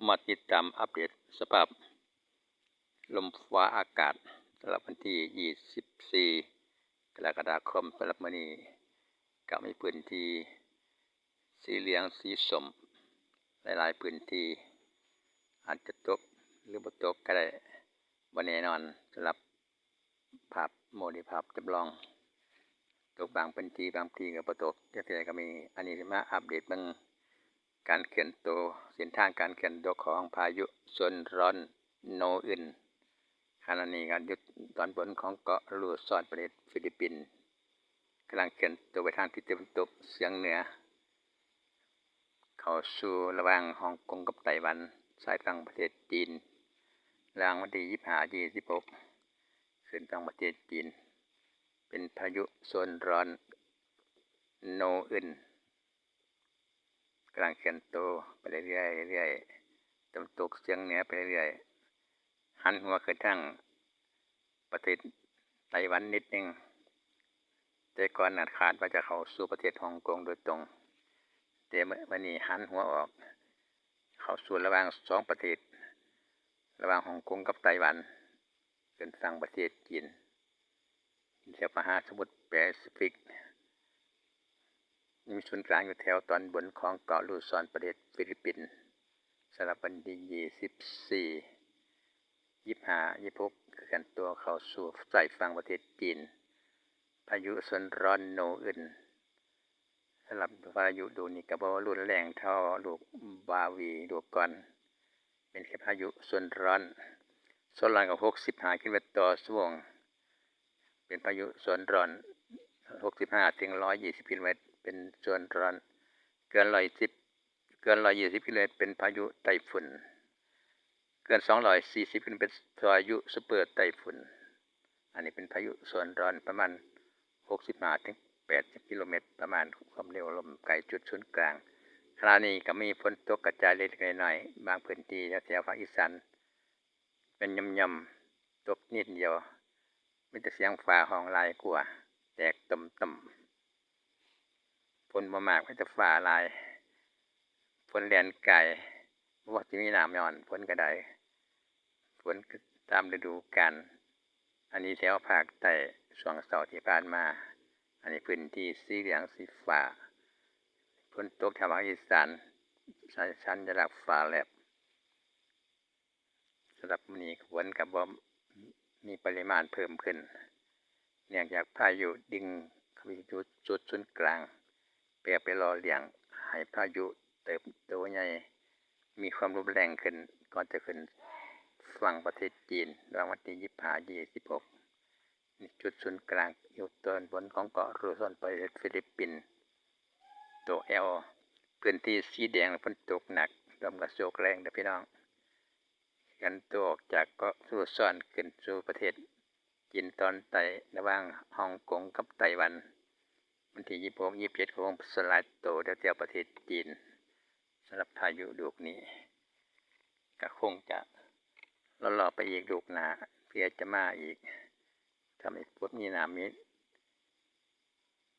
มาติดตามอัปเดตสภาพลมฟ้าอากาศสำหรับวันที่ 24 กรกฎาคมสำหรับมื้อนี้ก็มีพื้นที่สีเหลืองสีส้มหลายๆพื้นที่อาจจะตกหรือบ่ตกก็ได้บ่แน่นอนสำหรับภาพโมเดลภาพจำลองตกบางพื้นที่บางที่ก็บ่ตกจักเทื่อก็มีอันนี้สิมาอัปเดตเบิ่งการเคลื่อนตัวเส้นทางการเคลื่อนตัวของพายุโซนร้อนโนอึนขณะนี้ก็อยู่ตอนบนของเกาะลูซอนประเทศฟิลิปปินส์กำลังเคลื่อนตัวไปทางทิศตะวันตกเฉียงเหนือเข้าสู่ระหว่างฮ่องกงกับไต้หวันสายฝั่งประเทศจีนระหว่างวันที่25-26ขึ้นฝั่งประเทศจีนเป็นพายุโซนร้อนโนอึนกำลังเคลื่อนตัวไปเรื่อยๆตะวันตกเฉียงเหนือไปเรื่อยๆหันหัวขึ้นทางประเทศไต้หวันนิดนึงแต่ก่อนคาดว่าจะเข้าสู่ประเทศฮ่องกงโดยตรงแต่วันนี้หันหัวออกเข้าสู่ระหว่าง2ประเทศระหว่างฮ่องกงกับไต้หวันขึ้นฝั่งประเทศจีนแถวมหาสมุทรแปซิฟิกมีศูนย์กลางอยู่แถวตอนบนของเกาะลูซอนประเทศฟิลิปปินส์สำหรับวันที่24 25-26เคลื่อนตัวเข้าสู่สายฝั่งประเทศจีนพายุโซนร้อนโนอึนสำหรับพายุดูนี่ก็บ่รุนแรงเท่าลูกบาวีลูกก่อนเป็นแค่พายุโซนร้อนก็65 กิโลเมตรต่อชั่วโมงเป็นพายุโซนร้อน65 ถึง 120 กิโลเมตรเป็นโซนร้อนเกิน120 กิโลเมตรเป็นพายุไต้ฝุ่นเกิน240 กิโลเมตรเป็นพายุซุปเปอร์ไต้ฝุ่นอันนี้เป็นพายุโซนร้อนประมาณ65 ถึง 80 กิโลเมตรประมาณความเร็วลมไกลจุดศูนย์กลางขณะนี้ก็มีฝนตกกระจายเล็กๆน้อยๆบางพื้นที่แถวภาคอีสานเป็นย่อมๆตกนิดเดียวมีแต่เสียงฟ้าร้องหลายกว่าแตกต่ำๆฝนบ่มากมีแต่ฟ้าหลายฝนแล่นไกลบ่ว่าสิมีน้ำย้อนฝนก็ได้ฝนตามฤดูกาลอันนี้แถวภาคใต้ช่วงเช้าที่ผ่านมาอันนี้พื้นที่สีเหลืองสีฟ้าฝนตกแถวภาคอีสานสัญลักษณ์ฟ้าแลบสำหรับมื้อนี้ฝนก็บ่มีปริมาณเพิ่มขึ้นเนื่องจากพายุดึงเข้าไปอยู่จุดศูนย์กลางเพื่อไปหล่อเลี้ยงให้พายุเติบโตใหญ่มีความรุนแรงขึ้นก่อนจะขึ้นฝั่งประเทศจีนระหว่างวันที่25-26จุดศูนย์กลางอยู่ตอนบนของเกาะลูซอนประเทศฟิลิปปินส์ตัว L พื้นที่สีแดงฝนตกหนักลมกระโชกแรงเด้อพี่น้องกันตัวออกจากเกาะลูซอนขึ้นสู่ประเทศจีนตอนใต้ระหว่างฮ่องกงกับไต้หวันวันที่26-27คงสลายตัวแถวประเทศจีนสำหรับพายุลูกนี้ก็คงจะรอไปอีกลูกหน้าเพื่อจะมาอีกถ้าไม่พบมีน้ำมี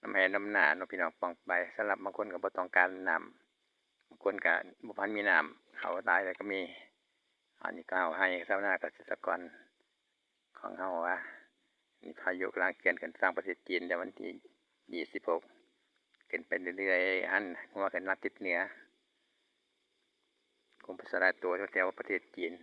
น้ำแห้งน้ำหน้าเนาะพี่น้องป้องไปสำหรับบางคนก็บ่ต้องการน้ำบางคนก็บ่ทันมีน้ำเขาตายแล้วก็มีอันนี้ก็เอาให้ชาวนาเกษตรกรของเฮาว่านี่พายุกำลังเคลื่อนขึ้นฝั่งประเทศจีนในวันที่26ขึ้นไปเรื่อยๆหันหัวขึ้นทิศเหนือคงไปสลายตัวแถวประเทศจีน